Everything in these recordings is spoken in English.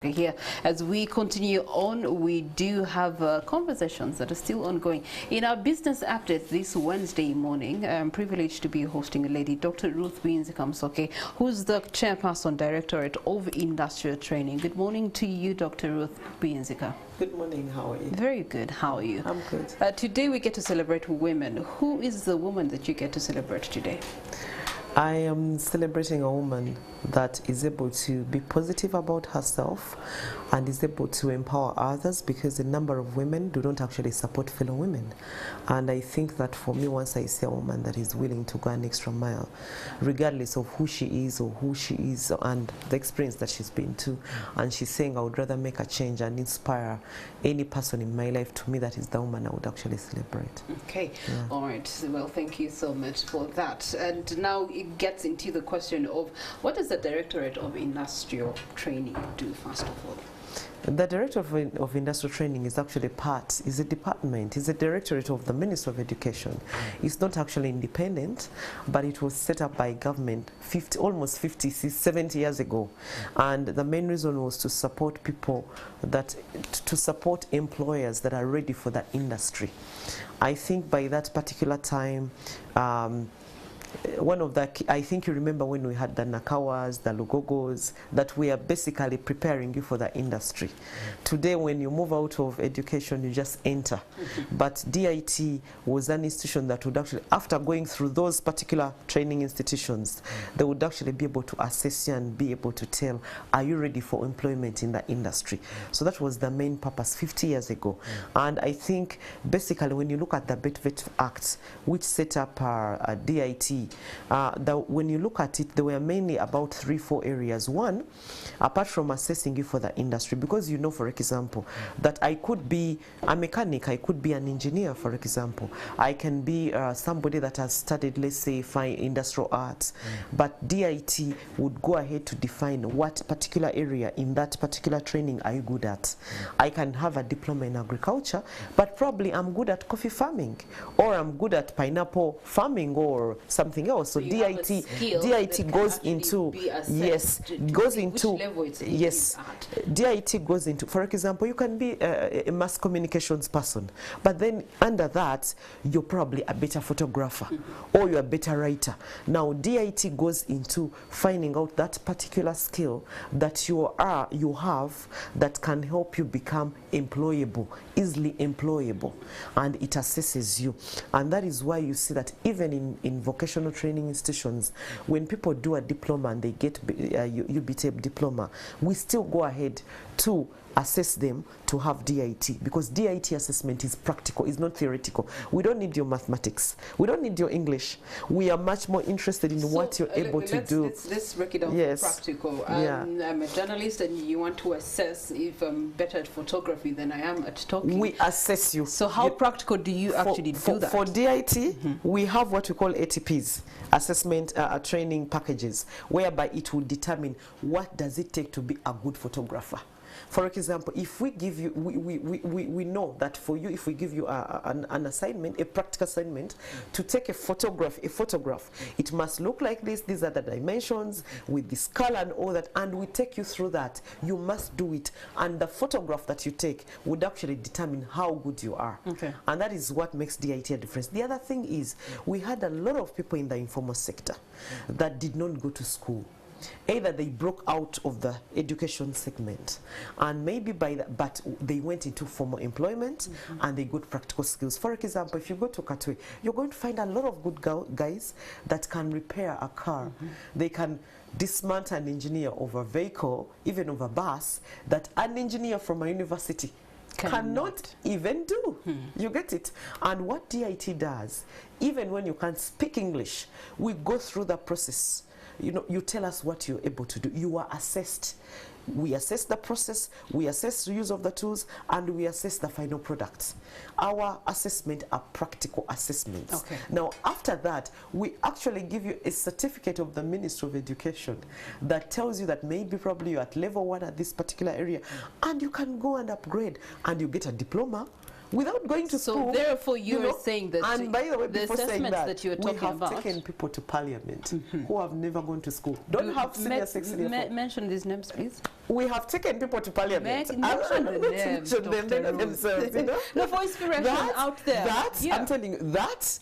Here, as we continue on, we do have conversations that are still ongoing. In our business update this Wednesday morning, I'm privileged to be hosting a lady, Dr. Ruth Kamsoke, who's the Chairperson Directorate of Industrial Training. Good morning to you, Dr. Ruth Bienzika. Good morning, how are you? Very good, how are you? I'm good. Today we get to celebrate women. Who is the woman that you get to celebrate today? I am celebrating a woman that is able to be positive about herself and is able to empower others, because a number of women do not actually support fellow women. And I think that for me, once I see a woman that is willing to go an extra mile, regardless of who she is or who she is and the experience that she's been to, and she's saying, I would rather make a change and inspire any person in my life, to me, that is the woman I would actually celebrate. Okay, yeah. All right. Well, thank you so much for that. And now it gets into the question of, what does the Directorate of Industrial Training do, first of all? The Director of Industrial Training is actually is a department, is a directorate of the Ministry of Education. It's not actually independent, but it was set up by government almost 50, 70 years ago. And the main reason was to support people, to support employers that are ready for that industry. I think by that particular time, one of the, I think you remember when we had the Nakawas, the Lugogos, that we are basically preparing you for the industry. Today, when you move out of education, you just enter. But DIT was an institution that would actually, after going through those particular training institutions, they would actually be able to assess you and be able to tell, are you ready for employment in the industry? So that was the main purpose 50 years ago. And I think basically when you look at the BETVET Act, which set up DIT, when you look at it, there were mainly about 3-4 areas. One, apart from assessing you for the industry, because you know, for example, that I could be a mechanic, I could be an engineer, for example. I can be somebody that has studied, let's say, fine industrial arts, but DIT would go ahead to define what particular area in that particular training are you good at. I can have a diploma in agriculture, but probably I'm good at coffee farming, or I'm good at pineapple farming, or something else. So DIT goes into, yes, goes into, yes, DIT goes into, for example, you can be a mass communications person, but then under that, you're probably a better photographer, or you're a better writer. Now, DIT goes into finding out that particular skill that you have that can help you become employable, easily employable, and it assesses you. And that is why you see that even in vocational training institutions, when people do a diploma and they get UBT diploma, we still go ahead to assess them to have DIT, because DIT assessment is practical, is not theoretical. We don't need your mathematics, we don't need your English. We are much more interested in what you're able to do. Let's break it down. Yes. Practical. I'm a journalist, and you want to assess if I'm better at photography than I am at talking. We assess you. So how practical do you actually do that? For DIT, we have what we call ATPs, assessment training packages, whereby it will determine what does it take to be a good photographer. For example, if we give you, we know that for you, if we give you an assignment, a practical assignment, to take a photograph, it must look like this, these are the dimensions, with this color and all that, and we take you through that. You must do it, and the photograph that you take would actually determine how good you are. Okay. And that is what makes DIT a difference. The other thing is, we had a lot of people in the informal sector that did not go to school. Either they broke out of the education segment, and maybe but they went into formal employment, and they got practical skills. For example, if you go to Katwe, you're going to find a lot of good guys that can repair a car. They can dismantle and engineer over a vehicle, even over a bus, that an engineer from a university cannot even do. You get it? And what DIT does, even when you can't speak English, we go through the process. You know, you tell us what you're able to do. You are assessed. We assess the process, we assess the use of the tools, and we assess the final products. Our assessment are practical assessments. Okay. Now, after that, we actually give you a certificate of the Ministry of Education that tells you that maybe probably you're at level 1 at this particular area, and you can go and upgrade, and you get a diploma, without going to school. So therefore you're saying that, and by the way, the before saying that you were talking about, we have taken people to parliament who have never gone to school, don't have senior 6 senior 4. Mention these names, please. We have taken people to parliament. Mention the names, they know themselves, you know. No, for inspiration out there. I'm telling you, that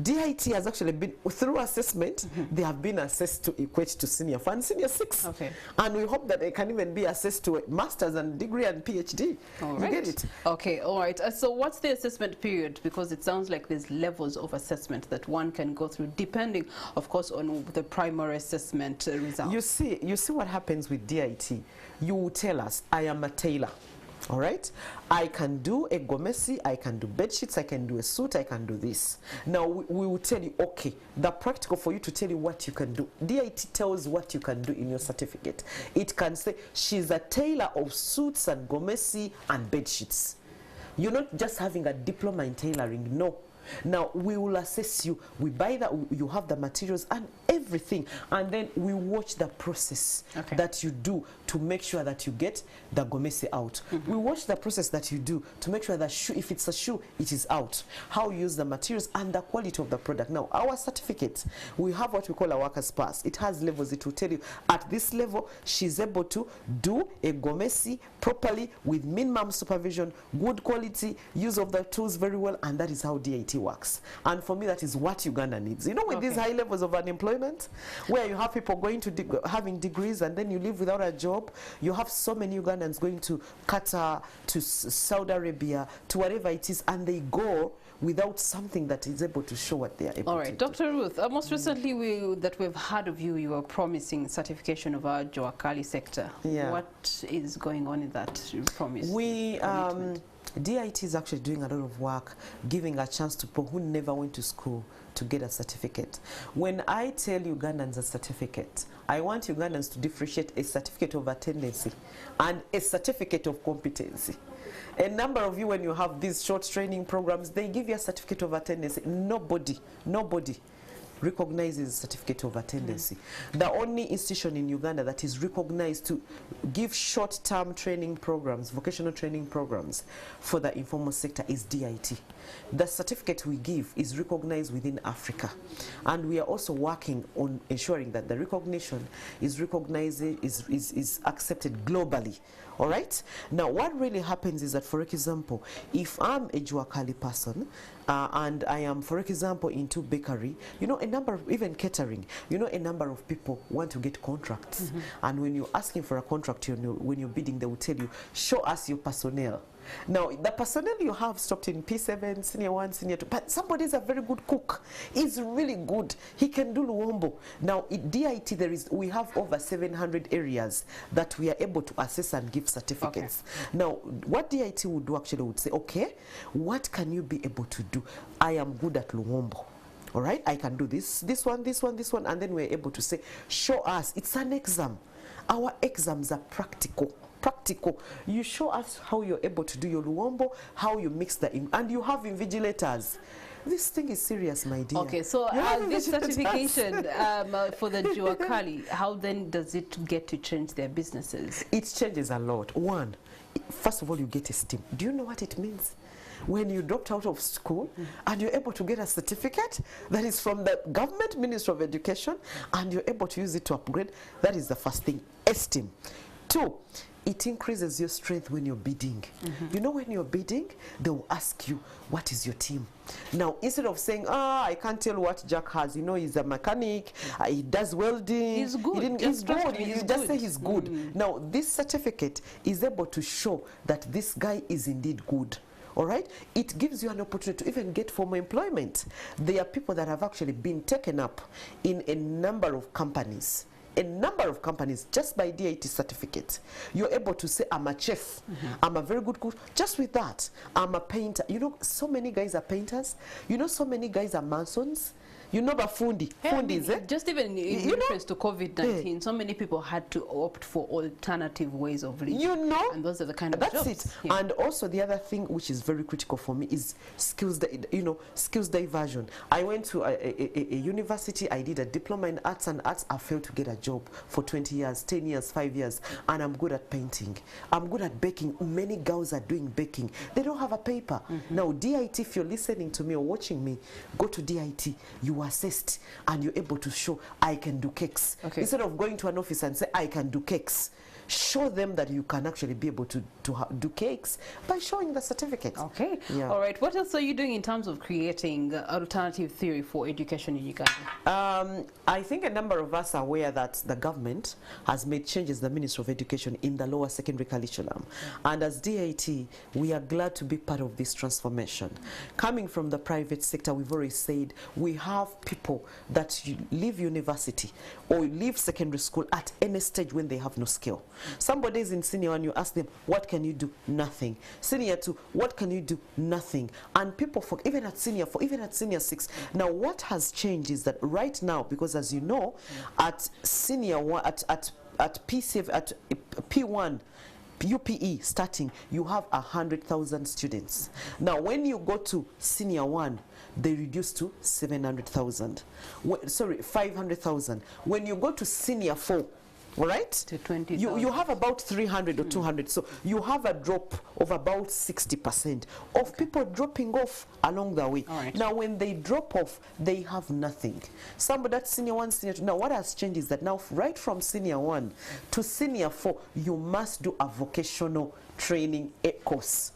DIT has actually been, through assessment, they have been assessed to equate to senior 4 and senior 6. Okay. And we hope that they can even be assessed to a master's and degree and PhD. All you right. get it? Okay, all right. So what's the assessment period? Because it sounds like there's levels of assessment that one can go through, depending, of course, on the primary assessment result. You see what happens with DIT. You will tell us, I am a tailor. All right, I can do a gomesi, I can do bed sheets, I can do a suit, I can do this. Now we will tell you, okay, the practical for you to tell you what you can do. DIT tells what you can do in your certificate. It can say she's a tailor of suits and gomesi and bed sheets. You're not just having a diploma in tailoring, no. Now we will assess you, we buy that, you have the materials and everything, and then we watch the process that you do to make sure that you get the gomesi out. We watch the process that you do to make sure that shoe, if it's a shoe, it is out. How you use the materials and the quality of the product. Now our certificate, we have what we call a worker's pass. It has levels. It will tell you at this level she's able to do a gomesi properly with minimum supervision, good quality, use of the tools very well, and that is how DIT works. And for me, that is what Uganda needs. You know, with these high levels of unemployment, where you have people going to having degrees and then you live without a job, you have so many Ugandans going to Qatar, to Saudi Arabia, to whatever it is, and they go without something that is able to show what they are able to do. All right, Dr. Ruth, most recently we've heard of you, you were promising certification of our Joakali sector. Yeah. What is going on in that promise? DIT is actually doing a lot of work, giving a chance to people who never went to school to get a certificate. When I tell Ugandans a certificate, I want Ugandans to differentiate a certificate of attendance and a certificate of competency. A number of you, when you have these short training programs, they give you a certificate of attendance. Nobody recognizes certificate of attendance. The only institution in Uganda that is recognized to give short-term training programs, vocational training programs for the informal sector is DIT. The certificate we give is recognized within Africa, and we are also working on ensuring that the recognition is recognized, is accepted globally. All right. Now, what really happens is that, for example, if I'm a Joakali person and I am, for example, into bakery, you know, a number of, even catering, you know, a number of people want to get contracts. And when you're asking for a contract, you know, when you're bidding, they will tell you, show us your personnel. Now, the personnel you have stopped in P7, Senior 1, Senior 2, but somebody is a very good cook. He's really good. He can do luombo. Now, at DIT, we have over 700 areas that we are able to assess and give certificates. Now, what DIT would do actually would say, okay, what can you be able to do? I am good at luombo. All right, I can do this one, and then we're able to say, show us. It's an exam. Our exams are practical. You show us how you're able to do your luombo, how you mix and you have invigilators. This thing is serious, my dear. Okay, so this certification for the Joakali, how then does it get to change their businesses? It changes a lot. One, first of all, you get esteem. Do you know what it means? When you dropped out of school and you're able to get a certificate that is from the government Ministry of Education and you're able to use it to upgrade, that is the first thing, esteem. Two, it increases your strength when you're bidding. You know, when you're bidding, they will ask you, what is your team? Now, instead of saying, I can't tell what Jack has, you know, he's a mechanic, he does welding. He's good. He's good. You just say he's good. Now, this certificate is able to show that this guy is indeed good. All right? It gives you an opportunity to even get formal employment. There are people that have actually been taken up in a number of companies. Just by DIT certificate. You're able to say, I'm a chef, I'm a very good cook. Just with that, I'm a painter. You know, so many guys are painters. You know, so many guys are masons. you know bafundi. Yeah, I Fundis, mean, just even in reference to COVID-19, yeah. so many people had to opt for alternative ways of living. You know, and those are the kind of that's jobs. it. Yeah. And also the other thing which is very critical for me is skills, skills diversion. I went to a university, I did a diploma in arts and arts. I failed to get a job for 20 years, 10 years, 5 years, and I'm good at painting. I'm good at baking. Many girls are doing baking. They don't have a paper. Now, DIT, if you're listening to me or watching me, go to DIT. You are assessed and you're able to show I can do cakes. Okay. Instead of going to an office and say I can do cakes, show them that you can actually be able to do cakes by showing the certificate. Okay. Yeah. All right. What else are you doing in terms of creating alternative theory for education in Uganda? I think a number of us are aware that the government has made changes, the Ministry of Education, in the lower secondary curriculum. And as DIT, we are glad to be part of this transformation. Coming from the private sector, we've already said we have people that leave university or leave secondary school at any stage when they have no skill. Somebody is in senior one, you ask them, what can you do? Nothing. Senior 2, what can you do? Nothing. And people, even at senior 4, even at senior 6. Now, what has changed is that right now, because as you know, at senior 1, at P7, at P1, UPE starting, you have 100,000 students. Now, when you go to senior 1, they reduce to 700,000. Sorry, 500,000. When you go to senior 4, all right, to 20, you have about 300 or 200. So you have a drop of about 60% of people dropping off along the way. Right. Now, when they drop off, they have nothing. Somebody that's senior 1, senior 2. Now, what has changed is that now, right from senior 1 to senior 4, you must do a vocational training course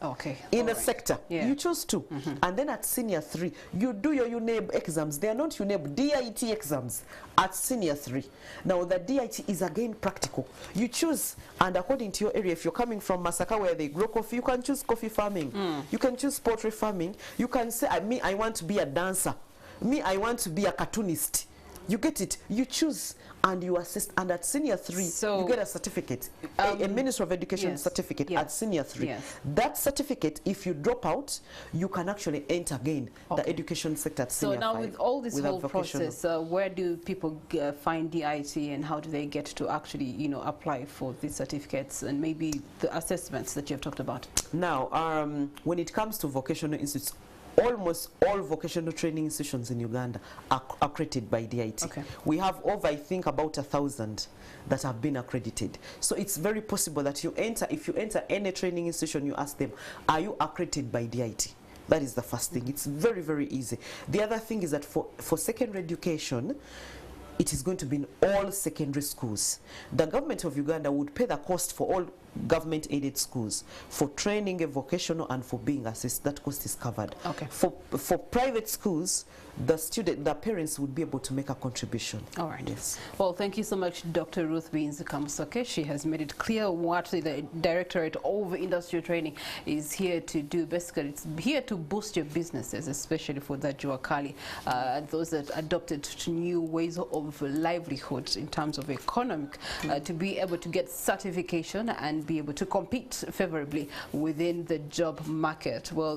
in a sector. Yeah. You choose to. And then at senior 3, you do your UNEB exams. They are not UNEB, DIT exams at senior 3. Now, the DIT is again practical. You choose, and according to your area, if you're coming from Masaka where they grow coffee, you can choose coffee farming. You can choose poultry farming. You can say, I want to be a dancer. Me, I want to be a cartoonist. You get it. You choose and you assist. And at senior 3, so, you get a certificate, a Ministry of Education certificate at senior 3. Yes. That certificate, if you drop out, you can actually enter again the education sector at senior 5. So now with all this whole process, where do people find DIT and how do they get to actually, apply for these certificates and maybe the assessments that you've talked about? Now, when it comes to vocational institutes, almost all vocational training institutions in Uganda are accredited by DIT. Okay. We have over, I think, about 1,000 that have been accredited. So it's very possible that if you enter any training institution, you ask them, are you accredited by DIT? That is the first thing. It's very, very easy. The other thing is that for secondary education, it is going to be in all secondary schools. The government of Uganda would pay the cost for all government-aided schools for training a vocational and for being assessed. That cost is covered. Okay. For private schools, the parents would be able to make a contribution. All right. Yes. Well, thank you so much, Dr. Ruth Kamusoke. She has made it clear what the Directorate of Industrial Training is here to do. Basically, it's here to boost your businesses, especially for the Jua Kali, those that adopted to new ways of livelihood in terms of economic, to be able to get certification and be able to compete favorably within the job market. Well,